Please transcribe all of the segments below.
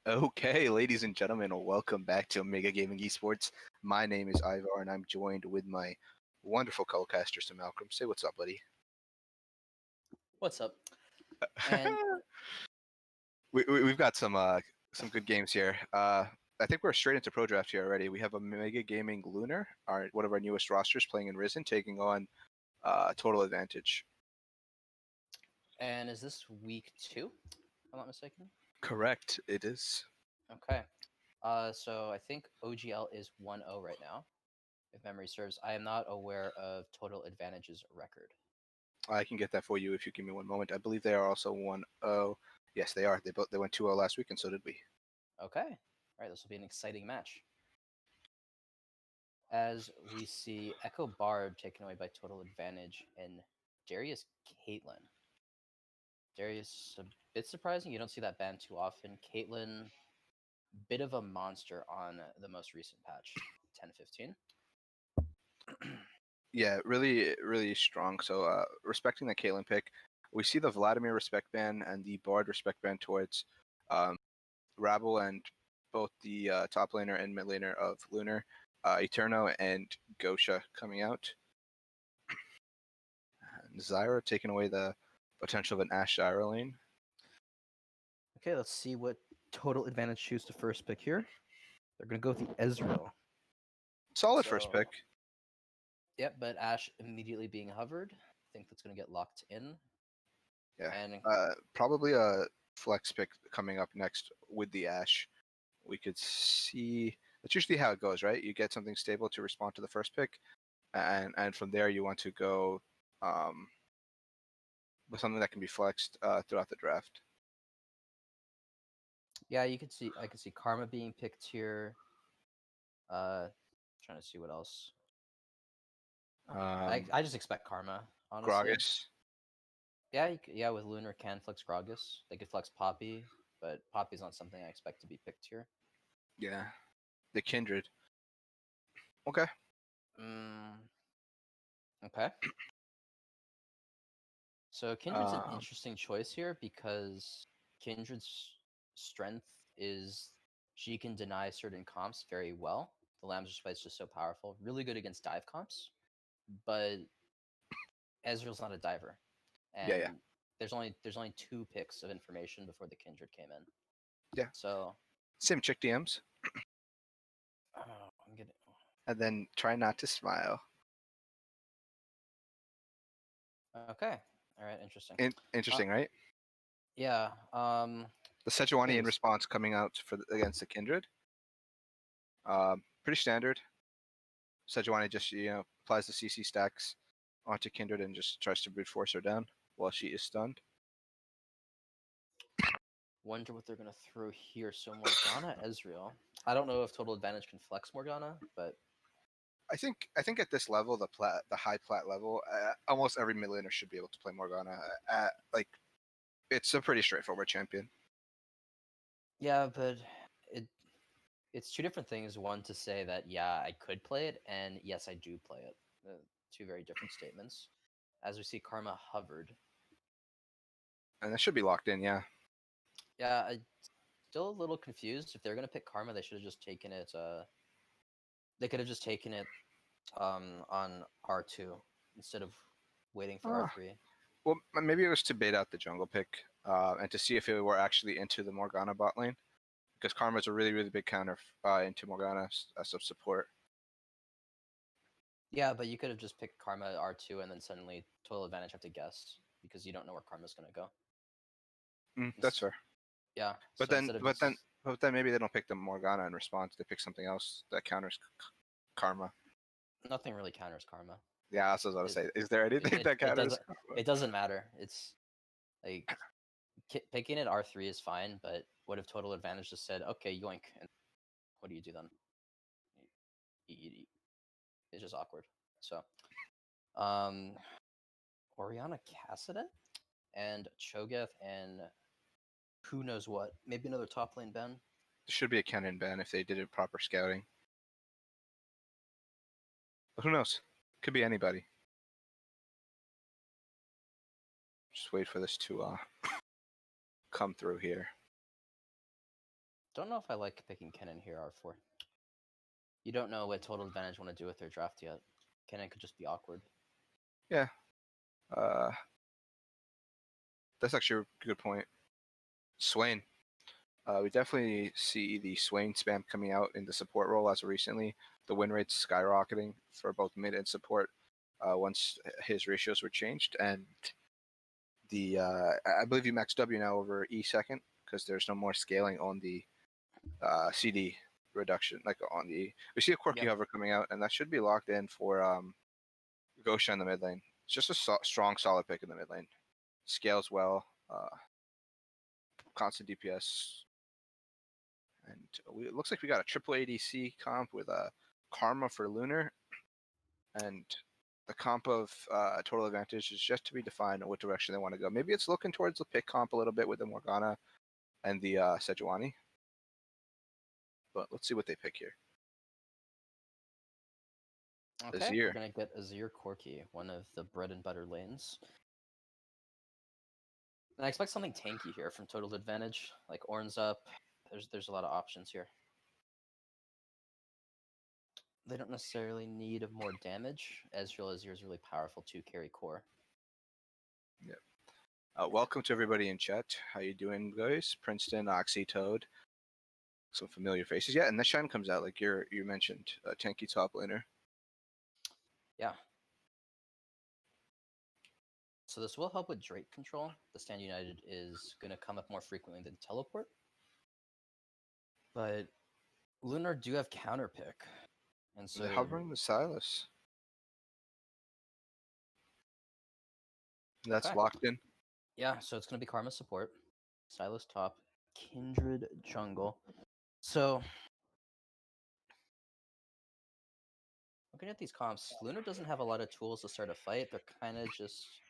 Okay, ladies and gentlemen, welcome back to Omega Gaming Esports. My name is Ivar, and I'm joined with my wonderful co-caster, Sir Malcolm. Say what's up, buddy. What's up? And We've got some good games here. I think we're straight into Pro Draft here already. We have Omega Gaming Lunar, one of our newest rosters, playing in Risen, taking on Total Advantage. and is this week 2? If I'm not mistaken. Correct, it is. Okay. So I think OGL is 1-0 right now, if memory serves. I am not aware of Total Advantage's record. I can get that for you if you give me one moment. I believe they are also 1-0. Yes, they are. They went 2-0 last week, and so did we. Okay. All right. This will be an exciting match. As we see Echo Bard taken away by Total Advantage and Darius Caitlyn. Darius, a bit surprising. You don't see that ban too often. Caitlyn, bit of a monster on the most recent patch, 10-15. Yeah, really, really strong. So, respecting the Caitlyn pick, we see the Vladimir respect ban and the Bard respect ban towards Rabble and both the top laner and mid laner of Lunar, Eterno and Gosha coming out. And Zyra taking away the potential of an Ashe Zyra lane. Okay, let's see what Total Advantage choose to first pick here. They're going to go with the Ezreal. Solid first pick. Yep, but Ashe immediately being hovered. I think that's going to get locked in. Yeah, And probably a flex pick coming up next with the Ashe. We could see that's usually how it goes, right? You get something stable to respond to the first pick, and from there you want to go with something that can be flexed throughout the draft. yeah, I could see Karma being picked here. Trying to see what else. I just expect Karma, honestly. Gragas. Yeah, with Lunar can flex Gragas. They could flex Poppy, but Poppy's not something I expect to be picked here. Yeah, the Kindred. Okay. Okay. So Kindred's an interesting choice here because Kindred's strength is she can deny certain comps very well. The Lamb's Respite is just so powerful. Really good against dive comps, but Ezreal's not a diver. And yeah. there's only 2 picks of information before the Kindred came in. Yeah. So Sim chick DMs. I'm getting. And then try not to smile. Okay. All right. Interesting. Interesting, right? Yeah. The Sejuani in response coming out against the Kindred. Pretty standard. Sejuani just applies the CC stacks onto Kindred and just tries to brute force her down while she is stunned. Wonder what they're gonna throw here. So Morgana, Ezreal. I don't know if Total Advantage can flex Morgana, but I think at this level, the high plat level, almost every mid laner should be able to play Morgana. It's a pretty straightforward champion. Yeah, but it's 2 different things. One, to say that yeah, I could play it, and yes, I do play it. 2 very different statements. As we see, Karma hovered. And that should be locked in, yeah. Yeah, I'm still a little confused. If they're gonna pick Karma, they should have just taken it. They could have just taken it on R2 instead of waiting for R3. Well, maybe it was to bait out the jungle pick and to see if it were actually into the Morgana bot lane, because Karma's a really, really big counter into Morgana as a support. Yeah, but you could have just picked Karma R2 and then suddenly Total Advantage have to guess because you don't know where Karma's gonna go. That's fair. Yeah, but then maybe they don't pick the Morgana in response. They pick something else that counters Karma. Nothing really counters Karma. Yeah, that's what I was about to say. Is there anything that counters? It doesn't matter. It's like picking it R3 is fine, but what if Total Advantage just said, "Okay, yoink," and what do you do then? It's just awkward. So, Orianna Cassidy and Cho'Gath and who knows what? Maybe another top lane ban. There should be a canon ban if they did it proper scouting. But who knows? Could be anybody. Just wait for this to come through here. Don't know if I like picking Kennen here, R4. You don't know what total advantage want to do with their draft yet. Kennen could just be awkward. Yeah. That's actually a good point. Swain. We definitely see the Swain spam coming out in the support role as of recently. The win rates skyrocketing for both mid and support once his ratios were changed. And the I believe you max W now over E second because there's no more scaling on the CD reduction, like on the. We see a quirky hover coming out, and that should be locked in for Gosha in the mid lane. It's just a strong, solid pick in the mid lane. Scales well, constant DPS, and it looks like we got a triple ADC comp with a Karma for Lunar, and the comp of Total Advantage is just to be defined on what direction they want to go. Maybe it's looking towards the pick comp a little bit with the Morgana and the Sejuani, but let's see what they pick here. Okay, Azir. we're gonna get Azir Corki, one of the bread and butter lanes. And I expect something tanky here from Total Advantage, like Orn's up. There's a lot of options here. They don't necessarily need more damage. Ezreal Azir is really powerful to carry core. Yep. Welcome to everybody in chat. How you doing, guys? Princeton, Oxy, Toad. Some familiar faces. Yeah, and the Shen comes out like you mentioned. Tanky top laner. Yeah. So this will help with Drake control. The Stand United is going to come up more frequently than Teleport. But Lunar do have counter pick. And so they're hovering the Silas. That's locked in. Yeah, so it's going to be Karma support, Silas top, Kindred jungle. So looking at these comps, Lunar doesn't have a lot of tools to start a fight. They're kind of just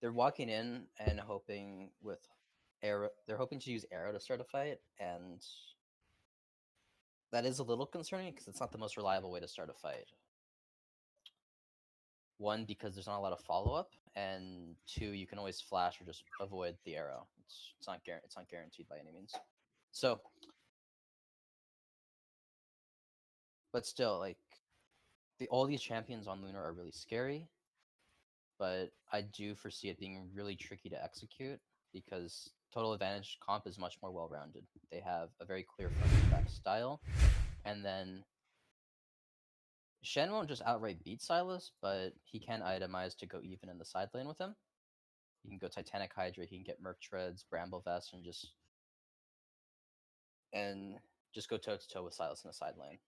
they're walking in and hoping with arrow. They're hoping to use arrow to start a fight, and that is a little concerning because it's not the most reliable way to start a fight. One, because there's not a lot of follow up, and two, you can always flash or just avoid the arrow. It's not guaranteed by any means. So, but still, like all these champions on Lunar are really scary, but I do foresee it being really tricky to execute because Total Advantage comp is much more well-rounded. They have a very clear front and back style, and then Shen won't just outright beat Silas, but he can itemize to go even in the side lane with him. He can go Titanic Hydra, he can get Merc Treads, Bramble Vest, and just go toe-to-toe with Silas in the side lane.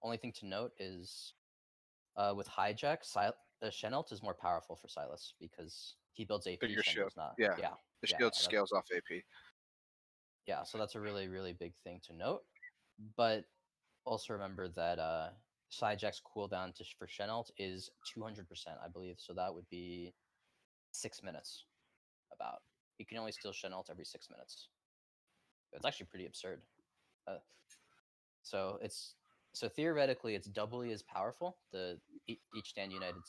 Only thing to note is with Hijack, Shen ult is more powerful for Silas because he builds AP, Bigger Shen shield. does not. Yeah. Yeah. The shield scales off AP. Yeah, so that's a really, really big thing to note. But also remember that Hijack's cooldown for Shen ult is 200%, I believe. So that would be 6 minutes about. You can only steal Shen ult every 6 minutes. It's actually pretty absurd. So theoretically it's doubly as powerful. Each Stand United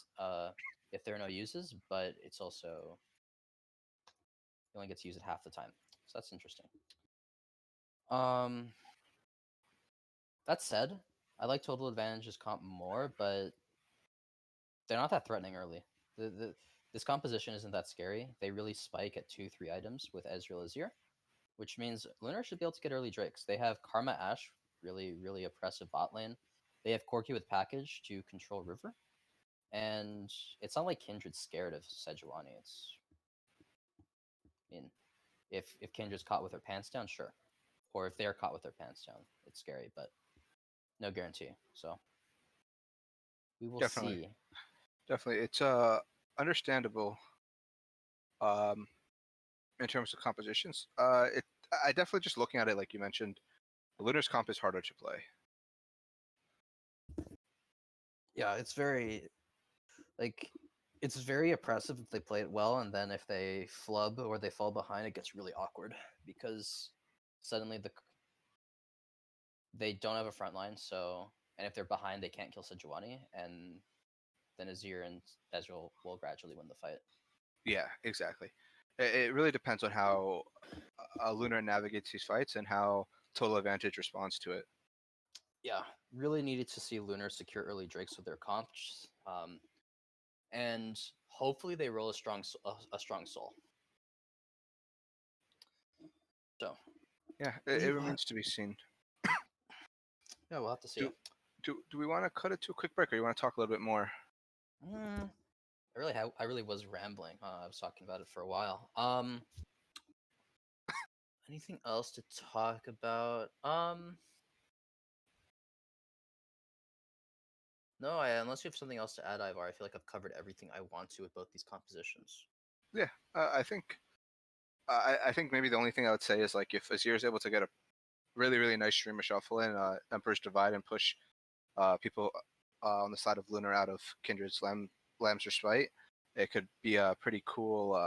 if there are no uses, but it's also it only gets used at half the time. So that's interesting. That said, I like Total Advantage's comp more, but they're not that threatening early. This composition isn't that scary. They really spike at 2-3 items with Ezreal Azir, which means Lunar should be able to get early Drakes. They have Karma Ash, really, really oppressive bot lane. They have Corki with Package to control River. And it's not like Kindred's scared of Sejuani. If Kindred's caught with her pants down, sure. Or if they're caught with their pants down, it's scary, but no guarantee. So we will see. Definitely. It's understandable in terms of compositions. I definitely just looking at it like you mentioned, Lunar's comp is harder to play. Yeah, it's very oppressive if they play it well, and then if they flub or they fall behind, it gets really awkward because suddenly they don't have a front line, and if they're behind, they can't kill Sejuani, and then Azir and Ezreal will gradually win the fight. Yeah, exactly. It really depends on how Lunar navigates these fights and how Total Advantage responds to it. Yeah, really needed to see Lunar secure early Drakes with their comps, and hopefully they roll a strong soul. So yeah, it remains to be seen. Yeah, we'll have to see. Do we want to cut it to a quick break, or you want to talk a little bit more? I really was rambling. I was talking about it for a while. Anything else to talk about? No, unless you have something else to add, Ivar. I feel like I've covered everything I want to with both these compositions. Yeah, I think maybe the only thing I would say is like if Azir is able to get a really nice stream of shuffle in Emperor's Divide and push people on the side of Lunar out of Kindred's Lamb's Respite, it could be a pretty cool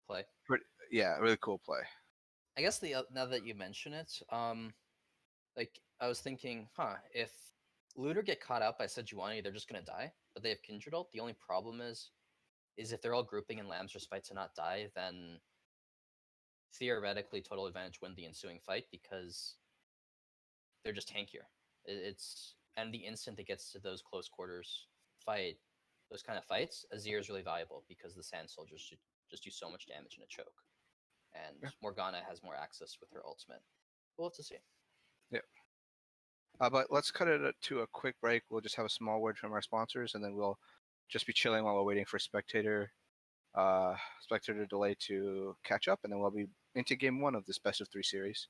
play. Really cool play. I guess now that you mention it, like I was thinking, if Lunar get caught out by Sejuani, they're just gonna die. But they have Kindred ult. The only problem is if they're all grouping in Lamb's Respite to not die, then theoretically Total Advantage win the ensuing fight because they're just tankier. And the instant it gets to those close quarters fight, those kind of fights, Azir is really valuable because the Sand Soldiers should just do so much damage in a choke. And Morgana has more access with her ultimate. We'll have to see. Yeah. But let's cut it to a quick break. We'll just have a small word from our sponsors, and then we'll just be chilling while we're waiting for Spectator delay to catch up, and then we'll be into game 1 of this best of 3 series.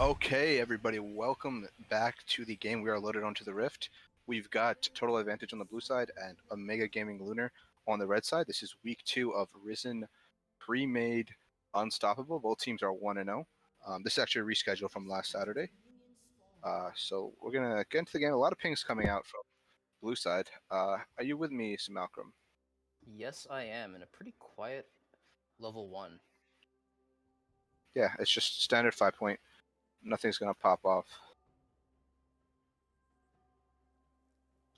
Okay, everybody, welcome back to the game. We are loaded onto the Rift. We've got Total Advantage on the blue side and Omega Gaming Lunar on the red side. This is week 2 of Risen Pre-Made Unstoppable. Both teams are 1-0. This is actually a reschedule from last Saturday. So we're going to get into the game. A lot of pings coming out from blue side. Are you with me, Malcolm? Yes, I am in a pretty quiet level 1. Yeah, it's just standard 5-point. Nothing's going to pop off.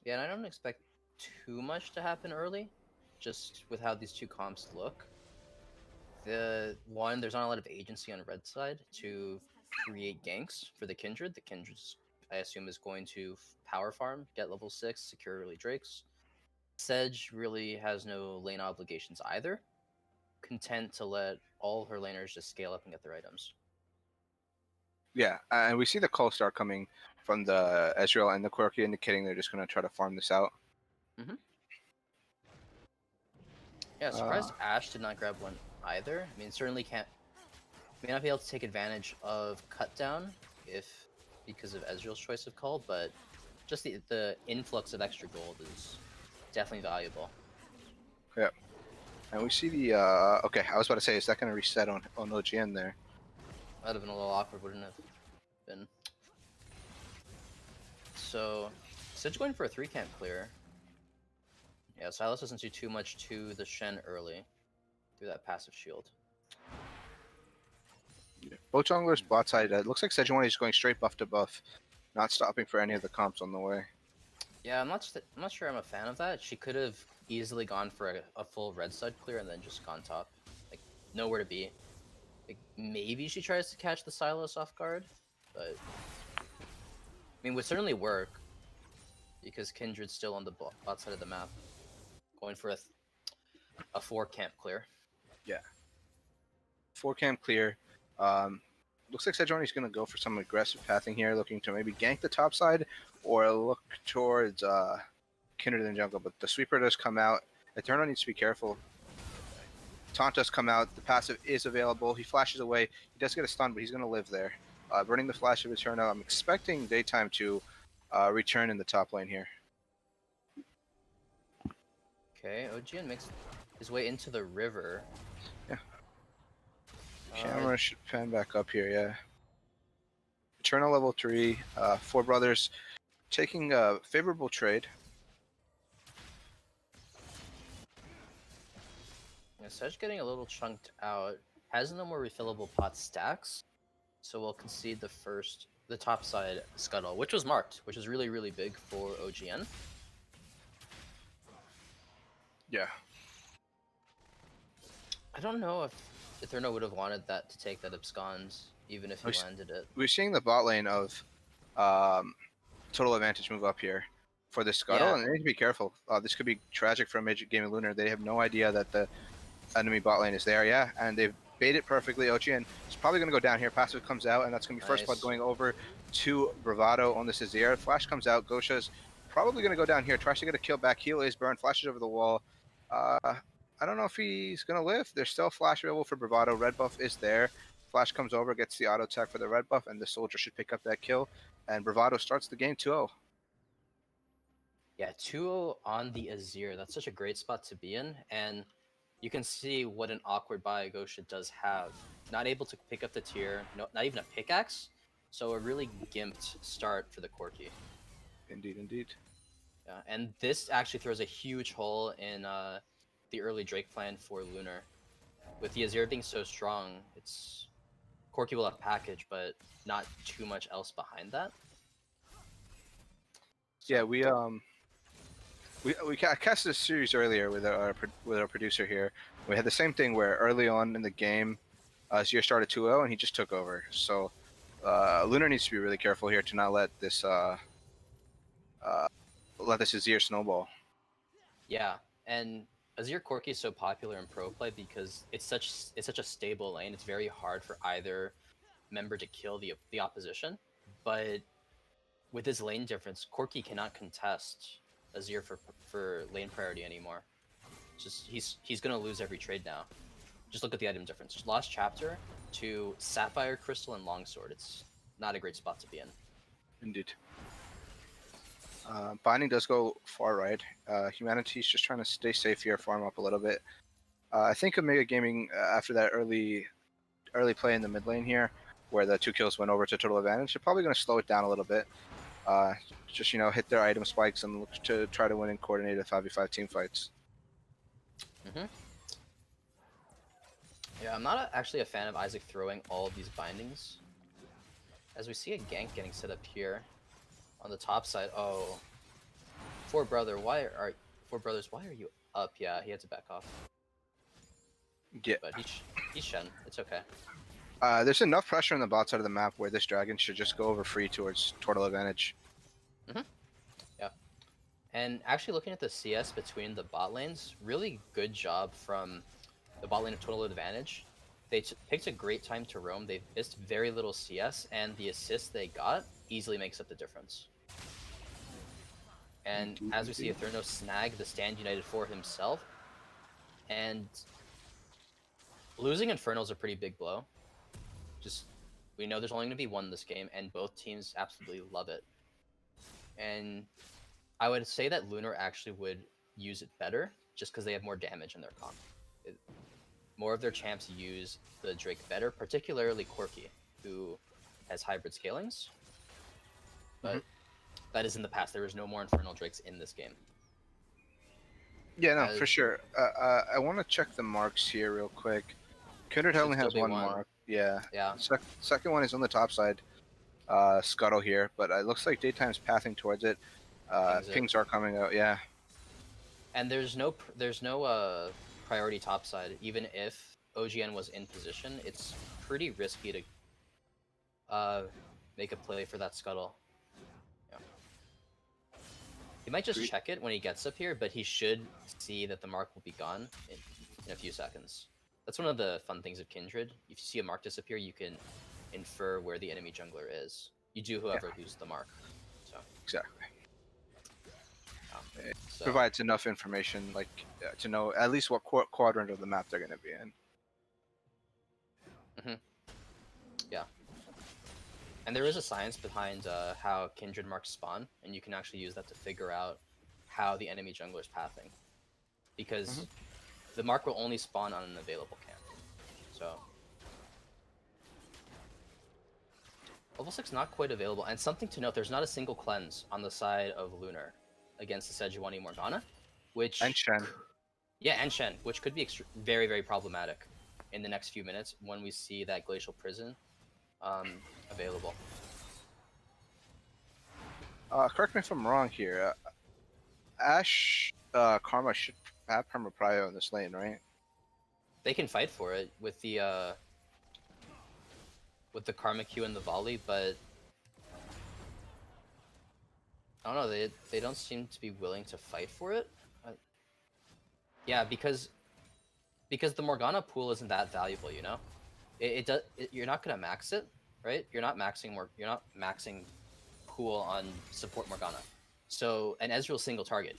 Yeah, and I don't expect too much to happen early, just with how these two comps look. There's not a lot of agency on red side to create ganks for the Kindred. The Kindred, I assume, is going to power farm, get level 6, secure early Drakes. Sedge really has no lane obligations either, content to let all her laners just scale up and get their items. Yeah, and we see the call start coming from the Ezreal and the Quirky, indicating they're just going to try to farm this out. Yeah, surprised Ashe did not grab one either. I mean, certainly may not be able to take advantage of cut down because of Ezreal's choice of call, but just the influx of extra gold is definitely valuable. Yeah, and we see the okay. I was about to say, is that going to reset on OGN there? That'd have been a little awkward, wouldn't it have been? So, Sid's going for a 3-camp clear. Yeah, Silas doesn't do too much to the Shen early through that passive shield. Yeah. Both junglers bot side. It looks like Sejuani is going straight buff to buff, not stopping for any of the comps on the way. Yeah, I'm not sure I'm a fan of that. She could have easily gone for a full red side clear and then just gone top. Like, nowhere to be. Like, maybe she tries to catch the Silas off guard, but I mean, would certainly work because Kindred's still on the bot side of the map, going for a 4-camp clear. Yeah, 4-camp clear. Looks like Sejuani's going to go for some aggressive pathing here, looking to maybe gank the top side or look towards Kindred in the jungle. But the sweeper does come out. Eterno needs to be careful. Taunt does come out. The passive is available. He flashes away. He does get a stun, but he's going to live there. Burning the flash of Eterno. I'm expecting Daytime to return in the top lane here. Okay, OGN makes his way into the river. Yeah. Camera should pan back up here, yeah. Eternal level 3, 4 brothers taking a favorable trade. Yeah, Sedge getting a little chunked out. Has no more refillable pot stacks, so we'll concede the top side scuttle, which was marked, which is really, really big for OGN. Yeah. I don't know if Eterno would have wanted that to take that abscond, even if he landed it. We're seeing the bot lane of Total Advantage move up here for the scuttle, and they need to be careful. This could be tragic for Major Gaming Lunar. They have no idea that the enemy bot lane is there, yeah, and they've baited perfectly. OGN is probably going to go down here. Passive comes out, and that's going to be first blood going over to Bravado on the Azir. Flash comes out. Gosha's probably going to go down here. Tries to get a kill back. Heal is burned. Flashes over the wall. I don't know if he's going to live. There's still flash available for Bravado. Red buff is there. Flash comes over, gets the auto attack for the red buff, and the soldier should pick up that kill. And Bravado starts the game 2-0. Yeah, 2-0 on the Azir. That's such a great spot to be in, and you can see what an awkward buy Gosha does have. Not able to pick up the tier, not even a pickaxe, so a really gimped start for the Corki. Indeed, indeed. Yeah, and this actually throws a huge hole in the early Drake plan for Lunar. With the Azir being so strong, Corki will have package, but not too much else behind that. So, yeah, we casted a series earlier with our producer here. We had the same thing where early on in the game, Azir started 2-0 and he just took over. So Lunar needs to be really careful here to not let this Azir snowball. Yeah, and Azir Corki is so popular in pro play because it's such a stable lane. It's very hard for either member to kill the opposition, but with his lane difference, Corki cannot contest Azir for lane priority anymore. Just he's gonna lose every trade now. Just look at the item difference. Lost Chapter to Sapphire Crystal and Longsword. It's not a great spot to be in. Indeed. Binding does go far right. Humanity's just trying to stay safe here, farm up a little bit. I think Omega Gaming, after that early play in the mid lane here, where the 2 kills went over to total advantage, they're probably going to slow it down a little bit. Just, hit their item spikes and look to try to win in coordinated 5v5 team fights. Yeah, I'm not actually a fan of Isaac throwing all of these bindings. As we see a gank getting set up here on the top side. Oh, Four Brothers, why are you up? Yeah, he had to back off. Yeah. But he's Shen. It's okay. There's enough pressure on the bot side of the map where this dragon should just go over free towards total advantage. Yeah. And actually looking at the CS between the bot lanes, really good job from the bot lane of total advantage. They picked a great time to roam. They missed very little CS, and the assist they got easily makes up the difference. And as we see Etherno snag the stand United for himself, and losing Inferno is a pretty big blow. We know there's only going to be one this game, and both teams absolutely love it. And I would say that Lunar actually would use it better, just because they have more damage in their comp. More of their champs use the Drake better, particularly Corki, who has hybrid scalings. But that is in the past. There is no more Infernal Drakes in this game. Yeah, no, for sure. I want to check the marks here real quick. Kindred only has one mark. Yeah. Second one is on the top side. Scuttle here, but it looks like Daytime's pathing towards it. Pings are coming out, yeah. And there's no priority top side. Even if OGN was in position, it's pretty risky to make a play for that Scuttle. Yeah. He might just check it when he gets up here, but he should see that the mark will be gone in a few seconds. That's one of the fun things of Kindred. If you see a mark disappear, you can infer where the enemy jungler is. You do, however, lose the mark. So. Exactly. It provides enough information, to know at least what quadrant of the map they're going to be in. Yeah. And there is a science behind how Kindred marks spawn, and you can actually use that to figure out how the enemy jungler is pathing. Because the mark will only spawn on an available camp. So level 6 not quite available, and something to note, there's not a single cleanse on the side of Lunar against the Sejuani Morgana, which... And Shen. Yeah, and Shen, which could be very, very problematic in the next few minutes when we see that Glacial Prison available. Correct me if I'm wrong here. Ashe, Karma should have Perma Prio in this lane, right? They can fight for it with the Karma Q and the volley, but I don't know. They don't seem to be willing to fight for it. Yeah, because the Morgana pool isn't that valuable, you know. You're not gonna max it, right? You're not maxing pool on support Morgana. So and Ezreal's single target.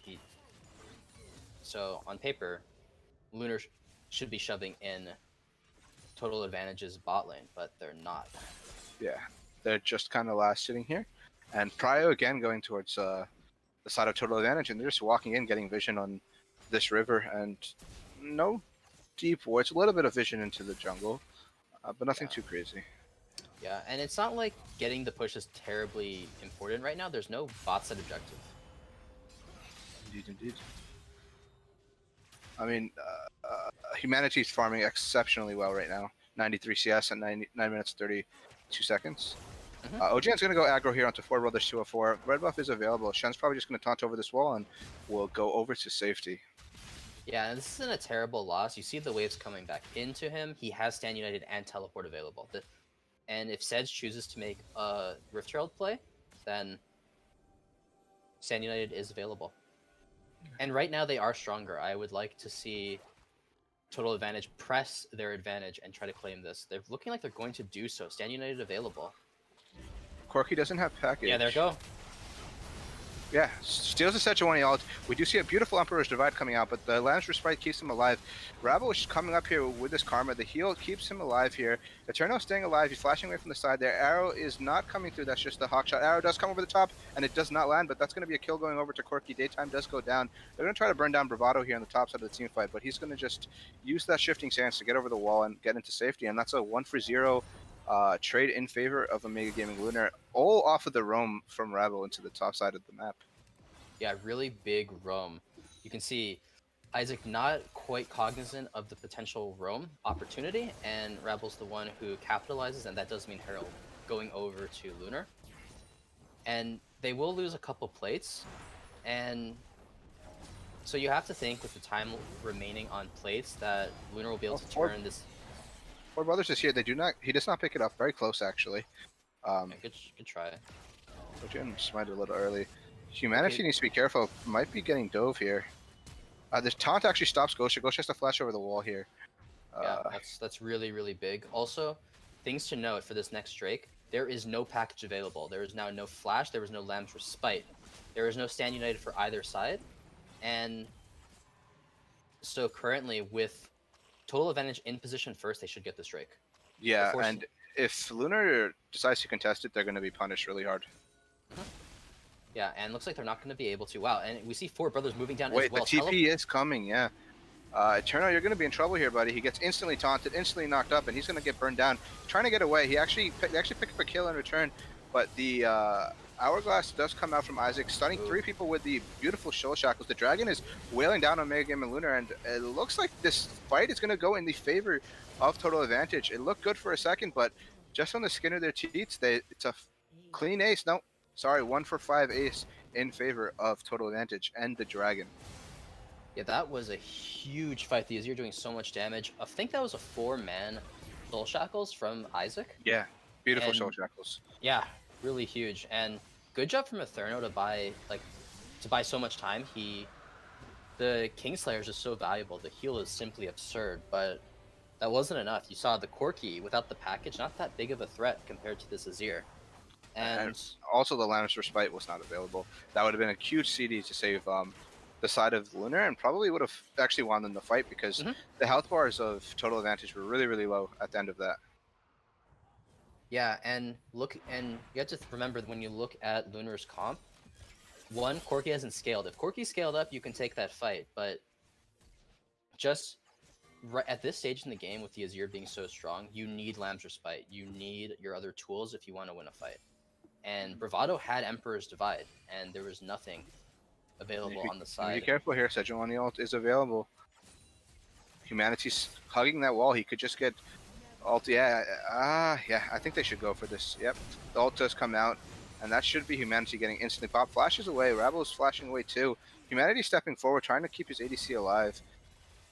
So on paper, Lunar should be shoving in total advantages bot lane, but they're not. Yeah, they're just kind of last sitting here, and Prio again going towards the side of total advantage, and they're just walking in, getting vision on this river, and no deep wards. A little bit of vision into the jungle, but nothing too crazy. Yeah, and it's not like getting the push is terribly important right now. There's no bot side objective. Indeed. I mean, Humanity's farming exceptionally well right now. 93 CS and 9 minutes 32 seconds. OGN's going to go aggro here onto 4 Brothers 204. Red buff is available. Shen's probably just going to taunt over this wall and will go over to safety. Yeah, and this isn't a terrible loss. You see the waves coming back into him. He has Stand United and Teleport available. And if Sedge chooses to make a Rift Herald play, then Stand United is available. And right now they are stronger. I would like to see Total Advantage press their advantage and try to claim this. They're looking like they're going to do so. Stand United available. Corki doesn't have package. Yeah, there we go. Yeah, steals the Sejuani ult. We do see a beautiful Emperor's Divide coming out, but the Lance Respite keeps him alive. Rabble is coming up here with this Karma. The heal keeps him alive here. Eterno staying alive. He's flashing away from the side there. Arrow is not coming through. That's just the hawk shot. Arrow does come over the top, and it does not land, but that's going to be a kill going over to Corki. Daytime does go down. They're going to try to burn down Bravado here on the top side of the team fight, but he's going to just use that shifting stance to get over the wall and get into safety, and that's a 1-for-0 trade in favor of Omega Gaming Lunar, all off of the roam from Rabble into the top side of the map. Yeah, really big roam. You can see Isaac not quite cognizant of the potential roam opportunity, and Rebel's the one who capitalizes, and that does mean Herald going over to Lunar. And they will lose a couple plates, and so you have to think with the time remaining on plates that Lunar will be able to turn this. Four Brothers is here. They do not. He does not pick it up. Very close, actually. Yeah, good try. Ojian smite a little early. Humanity needs to be careful. Might be getting dove here. The taunt actually stops Gosha. Gosha has to flash over the wall here. Yeah, that's really, really big. Also, things to note for this next Drake, there is no package available. There is now no flash, there was no Lamb's Respite. There is no stand united for either side. And so currently with total advantage in position first, they should get this Drake. Yeah, and if Lunar decides to contest it, they're going to be punished really hard. Yeah, and looks like they're not going to be able to. Wow, and we see Four Brothers moving down Wait, as well. the TP is coming, yeah. Eterno, you're going to be in trouble here, buddy. He gets instantly taunted, instantly knocked up, and he's going to get burned down. Trying to get away. They actually pick up a kill in return, but the Hourglass does come out from Isaac, stunning 3 people with the beautiful Shoal Shackles. The Dragon is wailing down on Mega Game and Lunar, and it looks like this fight is going to go in the favor of Total Advantage. It looked good for a second, but just on the skin of their teeth, it's a clean ace. No, sorry, 1-for-5 ace in favor of Total Advantage and the Dragon. Yeah, that was a huge fight. The Azir doing so much damage. I think that was a 4-man Soul Shackles from Isaac. Yeah, beautiful Soul Shackles. Yeah, really huge. And good job from Eterno to buy so much time. The Kingslayer is just so valuable. The heal is simply absurd, but that wasn't enough. You saw the Corki without the package, not that big of a threat compared to this Azir. And also the Lamb's Respite was not available. That would have been a huge CD to save the side of Lunar, and probably would have actually won in the fight because the health bars of Total Advantage were really, really low at the end of that. Yeah, and you have to remember when you look at Lunar's comp, one, Corki hasn't scaled. If Corki scaled up, you can take that fight, but just right at this stage in the game with the Azir being so strong, you need Lamb's Respite. You need your other tools if you want to win a fight. And Bravado had Emperor's Divide, and there was nothing available on the side. Be careful here. Sejuani ult is available. Humanity's hugging that wall. He could just get ult. Yeah, I think they should go for this. Yep, the ult does come out, and that should be Humanity getting instantly popped. Flashes away. Rabble is flashing away too. Humanity stepping forward, trying to keep his ADC alive.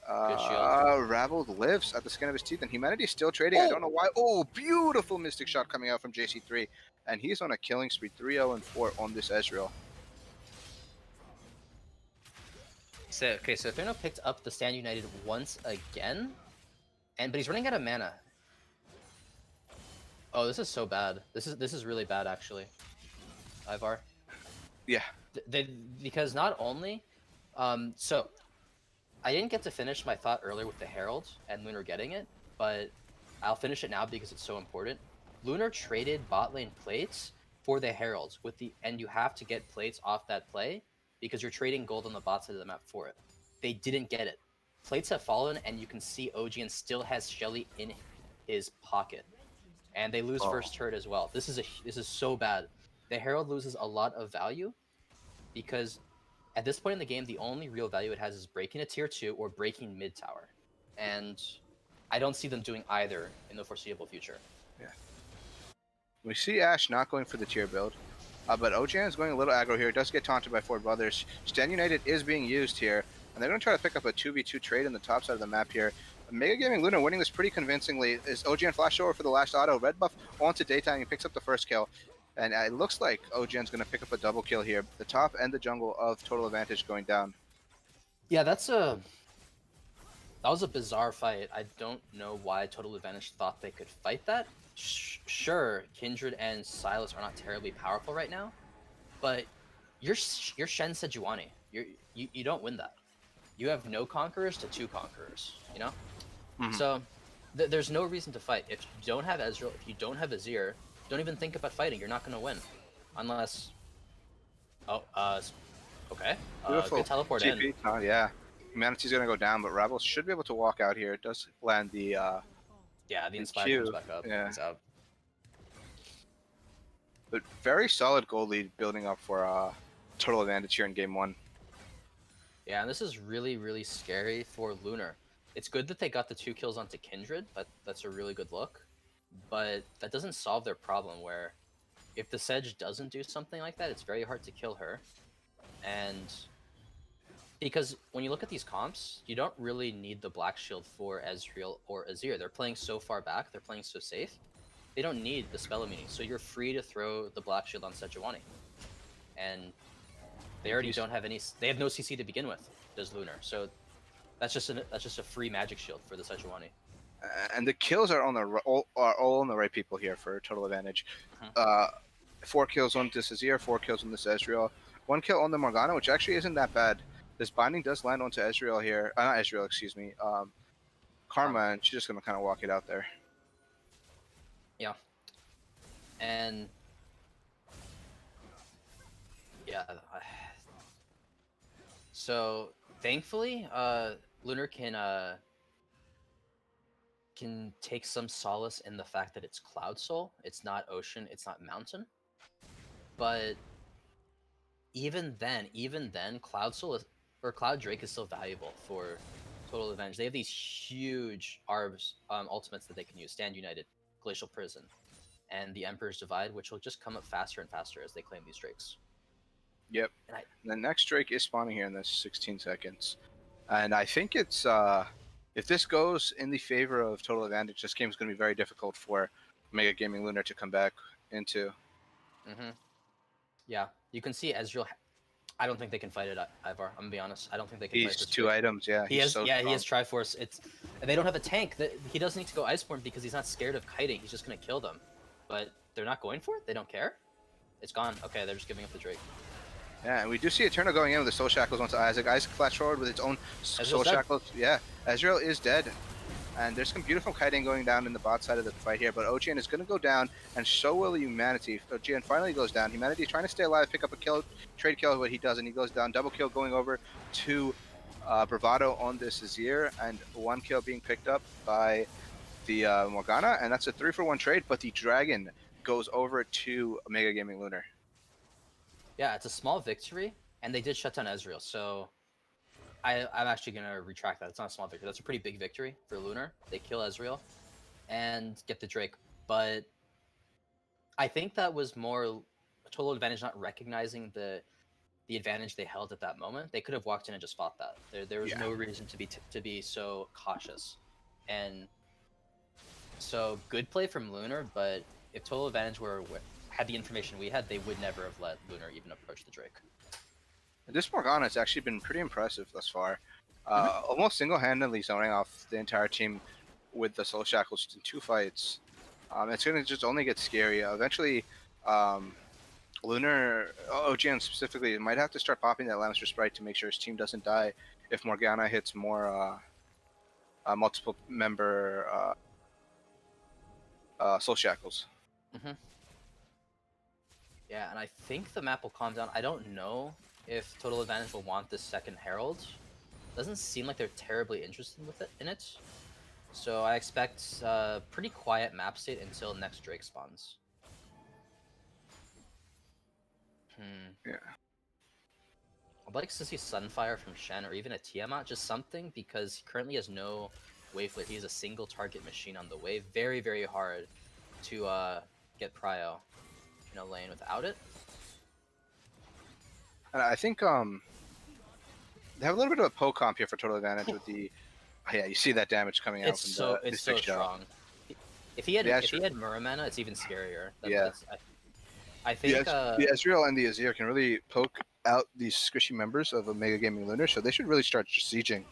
Rabble lives at the skin of his teeth, and Humanity is still trading. I don't know why. Oh, beautiful Mystic Shot coming out from JC3, and he's on a killing spree, 3-0-4 on this Ezreal. So Eterno picked up the Stand United once again, but he's running out of mana. Oh, this is so bad. This is really bad, actually. Ivar. Yeah. Because not only, so I didn't get to finish my thought earlier with the Herald and Lunar getting it, but I'll finish it now because it's so important. Lunar traded bot lane plates for the Heralds and you have to get plates off that play because you're trading gold on the bot side of the map for it. They didn't get it. Plates have fallen, and you can see OGN still has Shelly in his pocket, and they lose first turret as well. This is so bad. The Herald loses a lot of value because at this point in the game, the only real value it has is breaking a tier 2 or breaking mid tower, and I don't see them doing either in the foreseeable future. Yeah. We see Ashe not going for the tier build. But OGN is going a little aggro here. It does get taunted by Four Brothers. Stand United is being used here, and they're going to try to pick up a 2v2 trade in the top side of the map here. Mega Gaming Lunar winning this pretty convincingly. Is OGN flashed over for the last auto. Red buff onto Daytime. He picks up the first kill. And it looks like OGN's going to pick up a double kill here. The top and the jungle of Total Advantage going down. Yeah, that was a bizarre fight. I don't know why Total Advantage thought they could fight that. Sure, Kindred and Sylas are not terribly powerful right now, but you're Shen Sejuani. You don't win that. You have no conquerors to 2 conquerors. You know. So there's no reason to fight. If you don't have Ezreal, if you don't have Azir, don't even think about fighting. You're not gonna win, unless. Oh, okay. Beautiful. Good teleport TP. in. Oh, yeah. Humanity's gonna go down, but Rebels should be able to walk out here. It does land the Yeah, the Inspire Q. comes back up. Yeah. He's out. But very solid goal lead building up for total advantage here in game 1. Yeah, and this is really, really scary for Lunar. It's good that they got the 2 kills onto Kindred. That's a really good look. But that doesn't solve their problem where if the Sedge doesn't do something like that, it's very hard to kill her. And because when you look at these comps, you don't really need the Black Shield for Ezreal or Azir. They're playing so far back, they're playing so safe. They don't need the spell immunity, so you're free to throw the Black Shield on Sejuani. And they already don't have any. They have no CC to begin with. Does Lunar? So that's just a free magic shield for the Sejuani. And the kills are on all on the right people here for total advantage. 4 kills on this Azir, 4 kills on this Ezreal, 1 kill on the Morgana, which actually isn't that bad. This binding does land onto Ezreal here. Not Ezreal, excuse me. Karma, and she's just gonna kind of walk it out there. Yeah. And yeah. So thankfully, Lunar can take some solace in the fact that it's Cloud Soul. It's not Ocean. It's not Mountain. But even then, Cloud Soul or Cloud Drake is still valuable for total advantage. They have these huge ARBs ultimates that they can use: Stand United, Glacial Prison, and the Emperor's Divide, which will just come up faster and faster as they claim these Drakes. Yep. And the next Drake is spawning here in this 16 seconds. And I think it's if this goes in the favor of total advantage, this game is going to be very difficult for Mega Gaming Lunar to come back into. Yeah, you can see Ezreal. I don't think they can fight it, Ivar. I'm gonna be honest. I don't think they can fight this. 2 items, yeah. He has, so yeah, strong. he has Triforce. And they don't have a tank. He doesn't need to go Iceborne because he's not scared of kiting. He's just gonna kill them. But they're not going for it. They don't care. It's gone. Okay, they're just giving up the Drake. Yeah, and we do see Eternal going in with the Soul Shackles onto Isaac. Isaac flash forward with its own Soul Shackles. Yeah, Ezreal is dead. And there's some beautiful kiting going down in the bot side of the fight here, but OGN is going to go down, and so will Humanity. OGN finally goes down. Humanity is trying to stay alive, pick up a kill, trade kill, but he doesn't. He goes down. Double kill going over to Bravado on this Azir, and 1 kill being picked up by the Morgana, and that's a 3-for-1 trade, but the Dragon goes over to Mega Gaming Lunar. Yeah, it's a small victory, and they did shut down Ezreal, so I'm actually going to retract that. It's not a small victory. That's a pretty big victory for Lunar. They kill Ezreal and get the Drake. But I think that was more total advantage not recognizing the advantage they held at that moment. They could have walked in and just fought that. There was no reason to be so cautious. And so good play from Lunar, but if total advantage had the information we had, they would never have let Lunar even approach the Drake. This Morgana has actually been pretty impressive thus far. Almost single-handedly zoning off the entire team with the Soul Shackles in 2 fights. It's going to just only get scary. Eventually, Lunar, OGN specifically, might have to start popping that Lamester Sprite to make sure his team doesn't die if Morgana hits more multiple member Soul Shackles. Yeah, and I think the map will calm down. I don't know if Total Advantage will want this second Herald. Doesn't seem like they're terribly interested in it. So I expect pretty quiet map state until next Drake spawns. Yeah. I'd like to see Sunfire from Shen or even a Tiamat, just something, because he currently has no wave fleet. He's a single target machine on the wave. Very, very hard to get Prio in a lane without it. And I think they have a little bit of a poke comp here for total advantage with the. Oh, yeah, you see that damage coming out. It's so strong. If he had Muramana, it's even scarier. I think the Ezreal and the Azir can really poke out these squishy members of a Mega Gaming Lunar, so they should really start sieging.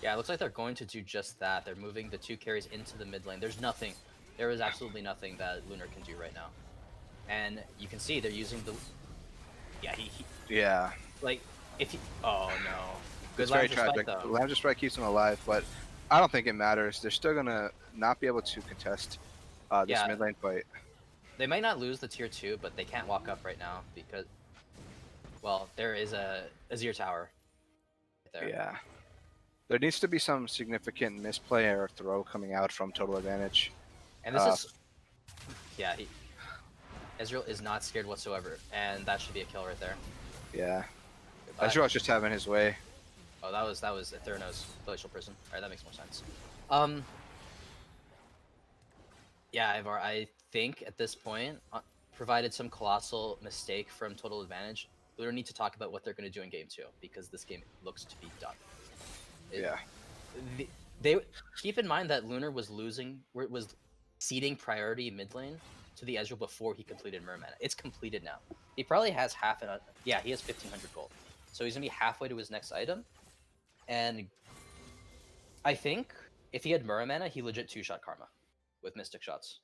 Yeah, it looks like they're going to do just that. They're moving the 2 carries into the mid lane. There is absolutely nothing that Lunar can do right now. And you can see they're using Yeah, Yeah. like if he. Oh no. Good It's very Lamb's Respite, tragic. though. Lamb's Respite keeps him alive, but I don't think it matters. They're still gonna not be able to contest this Yeah. mid lane fight. They might not lose the tier 2, but they can't walk up right now because, well, there is a Azir tower right there. Yeah. There needs to be some significant misplay or throw coming out from Total Advantage. And this is, yeah, Ezreal is not scared whatsoever, and that should be a kill right there. Yeah. Goodbye. Ezreal's just having his way. Oh, that was Eterno's Glacial Prison. Alright, that makes more sense. Yeah, Ivar, I think at this point, provided some colossal mistake from Total Advantage, we don't need to talk about what they're going to do in game 2, because this game looks to be done. Yeah. They keep in mind that Lunar was ceding priority mid lane to the Ezreal before he completed Merman. It's completed now. He probably has he has 1500 gold. So he's going to be halfway to his next item. And I think if he had Muramana, he legit 2-shot Karma with Mystic Shots.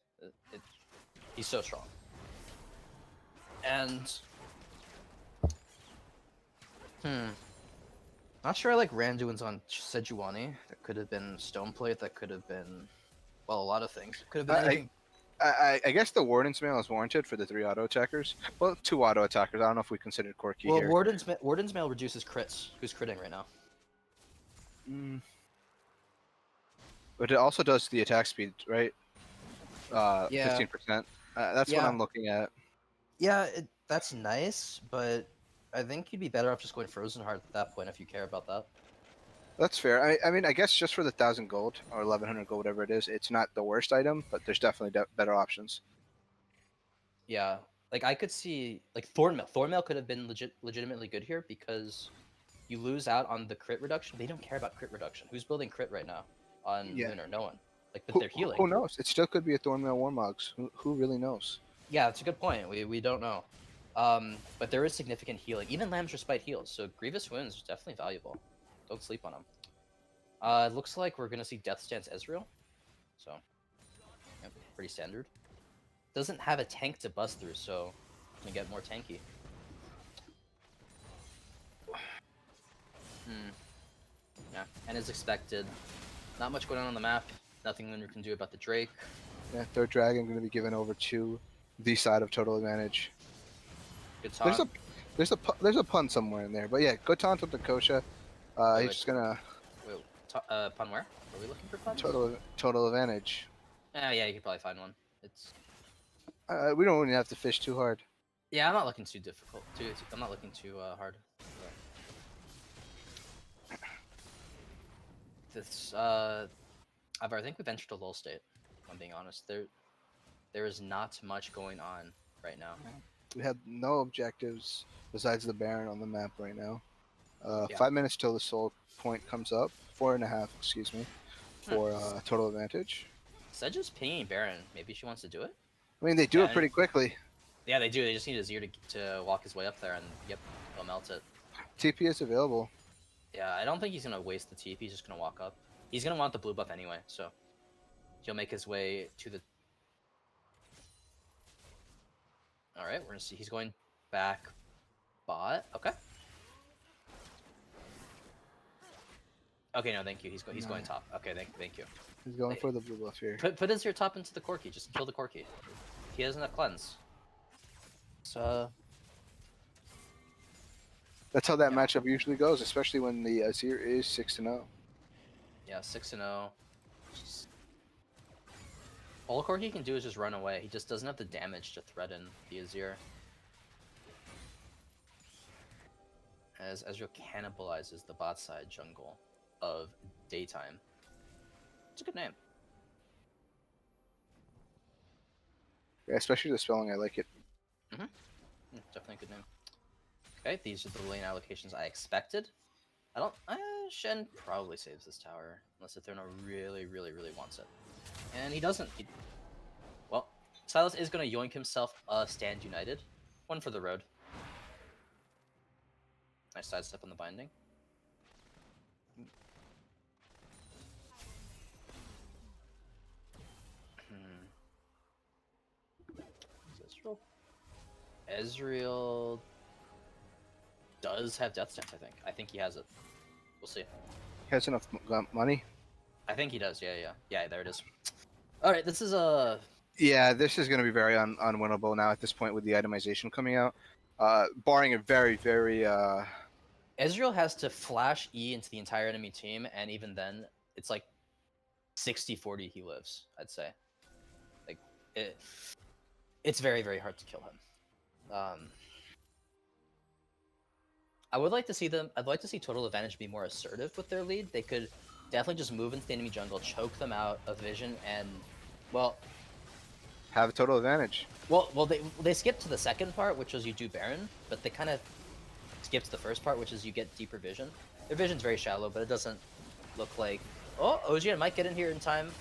He's so strong. And Not sure I like Randuin's on Sejuani. That could have been Stoneplate. That could have been, well, a lot of things. Could have been anything. I guess the Warden's Mail is warranted for the 3 auto attackers. Well, 2 auto attackers. I don't know if we considered Corki Well, here. Warden's Mail reduces crits. Who's critting right now? But it also does the attack speed, right? Yeah. 15%. That's what Yeah. I'm looking at. Yeah, that's nice, but I think you'd be better off just going Frozen Heart at that point if you care about that. That's fair. I mean, I guess just for the 1,000 gold or 1,100 gold, whatever it is, it's not the worst item, but there's definitely better options. yeah, like I could see like Thornmail. Thornmail could have been legitimately good here because you lose out on the crit reduction. They don't care about crit reduction. Who's building crit right now on Lunar? No one. Like, but they're healing. Who knows? It still could be a Thornmail Warmogs. Who really knows? Yeah, that's a good point. We don't know. But there is significant healing. Even Lamb's Respite heals, so Grievous Wounds is definitely valuable. Don't sleep on them. It looks like we're gonna see Death Stance Ezreal. So, yeah, pretty standard. Doesn't have a tank to bust through, so gonna get more tanky. Yeah, and as expected, not much going on the map. Nothing Lunar can do about the Drake. Yeah, third dragon going to be given over to the side of Total Advantage. Good taunt. There's a pun somewhere in there, but yeah, good taunt with the Kosha. He's just gonna. Wait, pun where? Are we looking for puns? Total Advantage. Yeah, you could probably find one. It's. We don't even have to fish too hard. Yeah, I'm not looking too difficult. I'm not looking too hard. This I think we've entered a lull state. If I'm being honest, there is not much going on right now. We have no objectives besides the Baron on the map right now. Yeah. 5 minutes till the soul point comes up. 4.5, excuse me, for Total Advantage. Sedge's pinging Baron. Maybe she wants to do it. I mean, they do it pretty quickly. Yeah, they do. They just need Azir to walk his way up there, and yep, they'll melt it. TP is available. Yeah, I don't think he's gonna waste the TP. He's just gonna walk up. He's gonna want the blue buff anyway, so he'll make his way to the. All right, we're gonna see. He's going back bot. Okay. Okay, no, thank you. He's going top. Okay, thank you. He's going for the blue buff here. Put Azir top into the Corki. Just kill the Corki. He has enough cleanse. So. That's how that matchup usually goes, especially when the Azir is 6-0. Yeah, 6-0. All Corki can do is just run away. He just doesn't have the damage to threaten the Azir. As Ezreal cannibalizes the bot side jungle of Daytime. It's a good name. Yeah, especially the spelling, I like it. Definitely a good name. Okay, these are the lane allocations I expected. Shen probably saves this tower, unless Eterno really, really, really wants it. And he doesn't. Well, Silas is going to yoink himself a Stand United. One for the road. Nice sidestep on the binding. Ezreal does have Death Stance, I think. I think he has it. We'll see. He has enough money. I think he does, yeah, there it is. Alright, this is a... Yeah, this is going to be very unwinnable now at this point with the itemization coming out. Barring a very, very... Ezreal has to flash E into the entire enemy team, and even then, it's like 60-40 he lives, I'd say. Like, it's very, very hard to kill him. I would like to see I'd like to see Total Advantage be more assertive with their lead. They could definitely just move into the enemy jungle, choke them out of vision, and, well... have a total advantage. Well, they skipped to the second part, which was you do Baron, but they kind of skipped the first part, which is you get deeper vision. Their vision's very shallow, but it doesn't look like... Oh, OGN might get in here in time.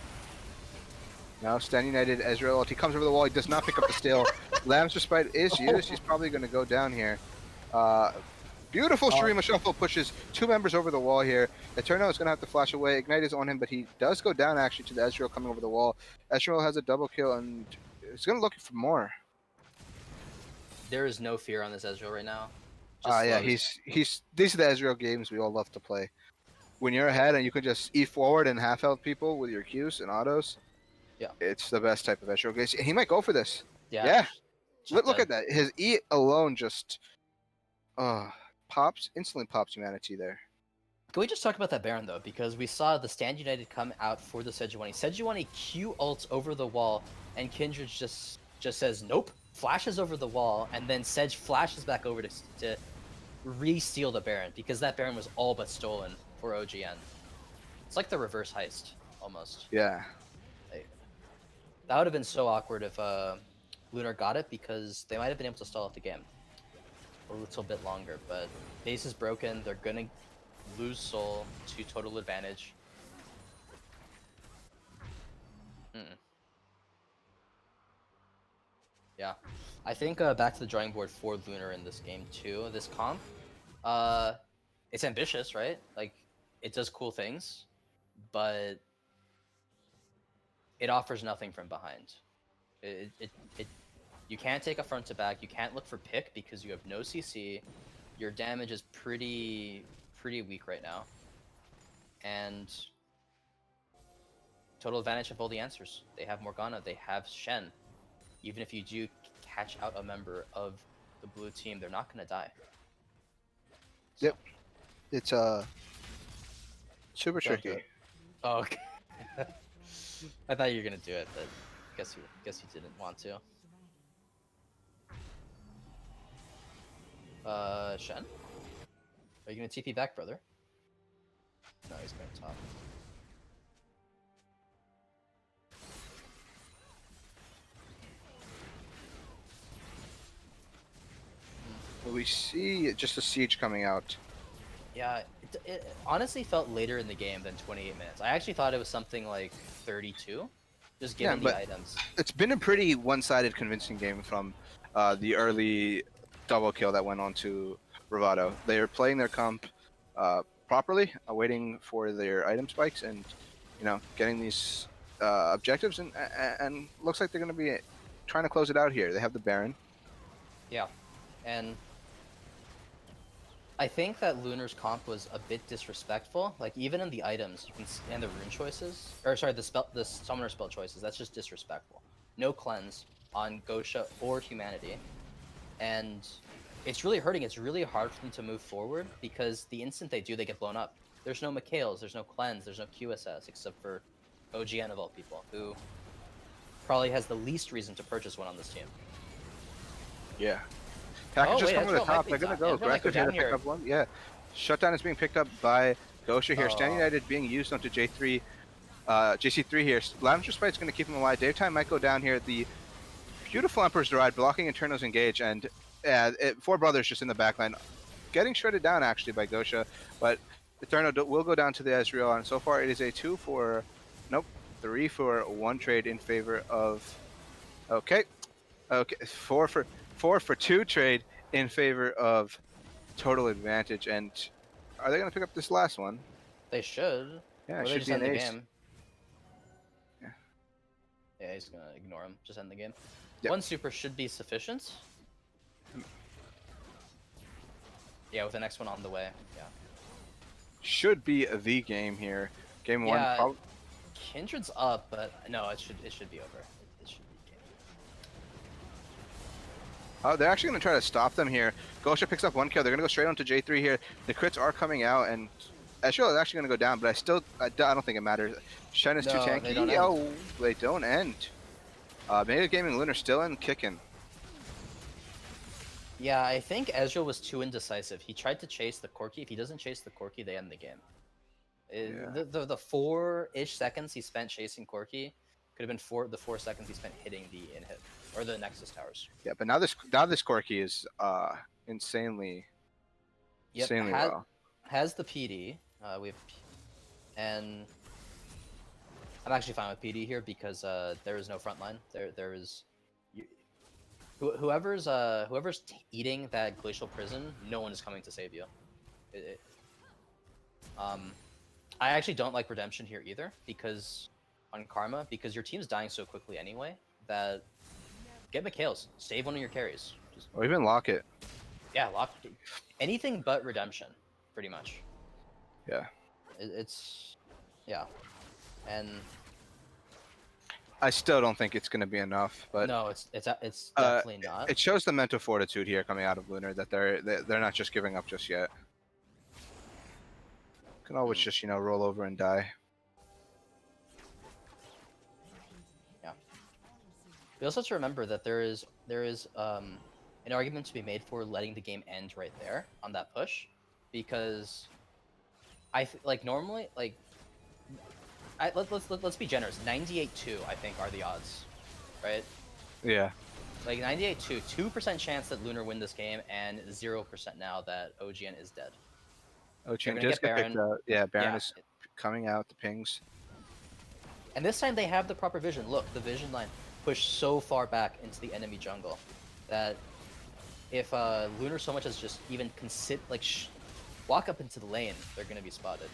Now, Stand United, Ezreal, he comes over the wall, he does not pick up the steal. Lamb's Respite is used, he's probably going to go down here. Beautiful Shurima Shuffle pushes 2 members over the wall here. Eterno is going to have to flash away. Ignite is on him, but he does go down actually to the Ezreal coming over the wall. Ezreal has a double kill and he's going to look for more. There is no fear on this Ezreal right now. Yeah, these are the Ezreal games we all love to play. When you're ahead and you can just E forward and half health people with your Qs and autos. Yeah. It's the best type of Ezreal game. He might go for this. Yeah. Look at that. His E alone just instantly pops humanity there. Can we just talk about that Baron though? Because we saw the Stand United come out for the Sejuani. Sejuani Q ults over the wall, and Kindred just says nope, flashes over the wall, and then Sedge flashes back over to re-steal the Baron, because that Baron was all but stolen for OGN. It's like the reverse heist, almost. Yeah. That would have been so awkward if Lunar got it, because they might have been able to stall out the game a little bit longer, but base is broken. They're gonna lose soul to Total Advantage. Yeah, I think back to the drawing board for Lunar in this game too. This comp, it's ambitious, right? Like, it does cool things, but it offers nothing from behind. You can't take a front to back. You can't look for pick because you have no CC. Your damage is pretty weak right now, and Total Advantage have all the answers. They have Morgana. They have Shen. Even if you do catch out a member of the blue team, they're not gonna die. So. Yep. It's super tricky. Oh, okay. I thought you were gonna do it, but guess you didn't want to. Shen? Are you gonna TP back, brother? No, he's going top. We see just a siege coming out. Yeah, it honestly felt later in the game than 28 minutes. I actually thought it was something like 32, just given the items. It's been a pretty one-sided convincing game from the early double kill that went on to Bravado. They are playing their comp properly, waiting for their item spikes and, getting these objectives, and looks like they're going to be trying to close it out here. They have the Baron. Yeah, and I think that Lunar's comp was a bit disrespectful. Like, even in the items, you can and the rune choices, or sorry, the summoner spell choices. That's just disrespectful. No cleanse on Gosha or humanity, and it's really hurting. It's really hard for them to move forward because the instant they do, they get blown up. There's no Mikhails, there's no cleanse, there's no QSS, except for OGN of all people, who probably has the least reason to purchase one on this team. Yeah. Package just come to the top. They're going to go aggressive here to pick up one. Yeah. Shutdown is being picked up by Gosha here. Stand United being used onto J3. JC3 here. Lamb's Respite is going to keep him alive. Daytime might go down here. The beautiful Emperor's Deride blocking Eterno's engage, and 4 brothers just in the backline. Getting shredded down actually by Gosha, but Eterno will go down to the Ezreal, and so far it is a 3 for 1 trade in favor of... Okay. 4 for 2 trade in favor of Total Advantage, and are they going to pick up this last one? They should. Yeah, it should just be an end the ace. game. Yeah. Yeah, he's going to ignore him. Just end the game. Yep. 1 super should be sufficient. Yeah, with the next one on the way. Yeah. Should be the game here. Game one. Yeah, Kindred's up, but no, it should be over. It should be game. Oh, they're actually going to try to stop them here. Gosha picks up 1 kill. They're going to go straight on to J3 here. The crits are coming out, and Ezreal is actually going to go down, but I don't think it matters. Shen is too No, tanky. they don't end. Oh, they don't end. Mega Gaming Lunar still in, kicking. Yeah, I think Ezreal was too indecisive. He tried to chase the Corki. If he doesn't chase the Corki, they end the game. Yeah. The 4-ish seconds he spent chasing Corki could have been the 4 seconds he spent hitting the in-hit or the Nexus towers. Yeah, but now this Corki is insanely well. Has the PD. And I'm actually fine with PD here because there is no front line. There is whoever's eating that glacial prison, no one is coming to save you. I actually don't like redemption here either because on Karma because your team's dying so quickly anyway that get McHale's, save one of your carries. Or even lock it. Yeah, lock anything but redemption, pretty much. Yeah. It's yeah, and I still don't think it's going to be enough, but no, it's definitely not. It shows the mental fortitude here coming out of Lunar that they're not just giving up just yet. Can always just roll over and die. Yeah. We also have to remember that there is an argument to be made for letting the game end right there on that push, because normally let's be generous. 98-2 I think are the odds, right? Yeah. Like 98-2, 2% chance that Lunar win this game, and 0% now that OGN is dead. OGN just get picked out. Yeah, Baron is coming out, the pings. And this time they have the proper vision. Look, the vision line pushed so far back into the enemy jungle that if Lunar so much as just even walk up into the lane, they're going to be spotted.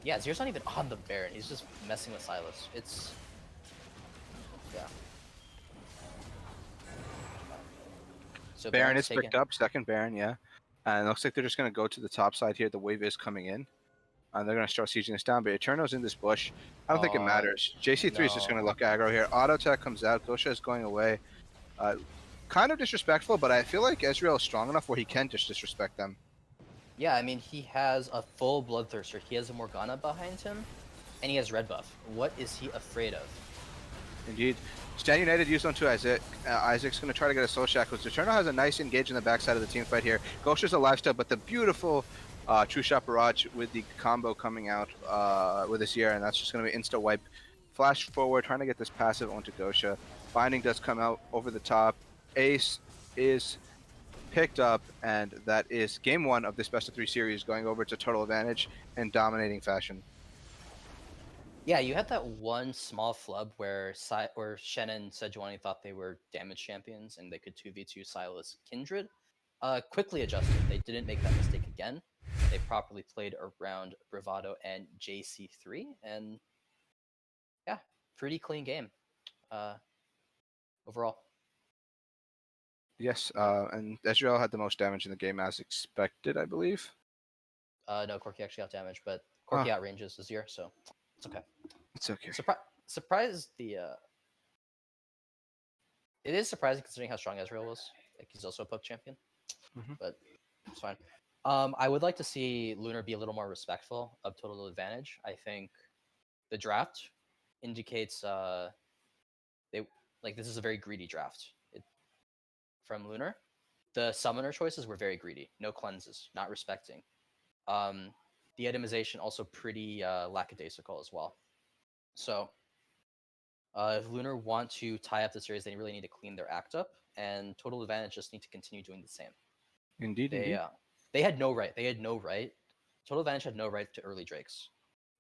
Yeah, Zero's not even on the Baron. He's just messing with Sylas. It's... yeah. So Baron is picked up, second Baron, yeah. And it looks like they're just going to go to the top side here. The wave is coming in. And they're going to start sieging this down. But Eterno's in this bush. I don't think it matters. JC3 is just going to look aggro here. Auto attack comes out. Gosha is going away. Kind of disrespectful, but I feel like Ezreal is strong enough where he can just disrespect them. Yeah, I mean, he has a full Bloodthirster. He has a Morgana behind him. And he has red buff. What is he afraid of? Indeed. Stand United used on to Isaac. Isaac's going to try to get a soul shackle. Eterno has a nice engage in the backside of the team fight here. Gosha's a lifestyle, but the beautiful True Shot Barrage with the combo coming out with this year, and that's just going to be insta wipe. Flash forward, trying to get this passive onto Gosha. Binding does come out over the top. Ace is picked up, and that is game 1 of this best of 3 series, going over to total advantage in dominating fashion. Yeah, you had that one small flub where Shen and Sejuani thought they were damage champions and they could 2v2 Sylas Kindred. Quickly adjusted. They didn't make that mistake again. They properly played around Bravado and JC3, and yeah, pretty clean game overall. Yes, and Ezreal had the most damage in the game as expected, I believe. No, Corki actually got damaged, but Corki outranges Azir, so it's okay. It's okay. Surprised the... It is surprising considering how strong Ezreal was. Like, he's also a poke champion, but it's fine. I would like to see Lunar be a little more respectful of total advantage. I think the draft indicates this is a very greedy draft from Lunar. The summoner choices were very greedy. No cleanses, not respecting. The itemization also pretty lackadaisical as well. So if Lunar want to tie up the series, they really need to clean their act up, and Total Advantage just need to continue doing the same. Indeed, they had no right. Total Advantage had no right to early Drakes.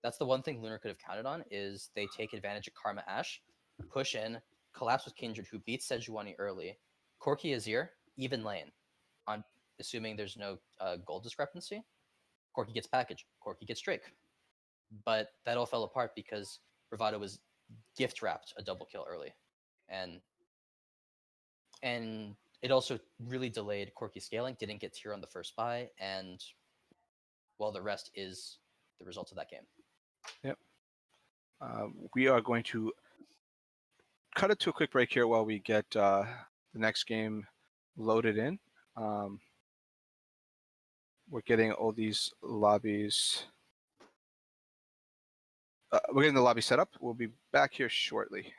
That's the one thing Lunar could have counted on, is they take advantage of Karma Ash, push in, collapse with Kindred, who beats Sejuani early, Corki Azir, even lane, on assuming there's no gold discrepancy. Corki gets package, Corki gets Drake. But that all fell apart because Bravado was gift wrapped a double kill early. And it also really delayed Corki scaling, didn't get tier on the first buy, and well, the rest is the result of that game. Yep. We are going to cut it to a quick break here while we get the next game loaded in. We're getting all these lobbies. We're getting the lobby set up. We'll be back here shortly.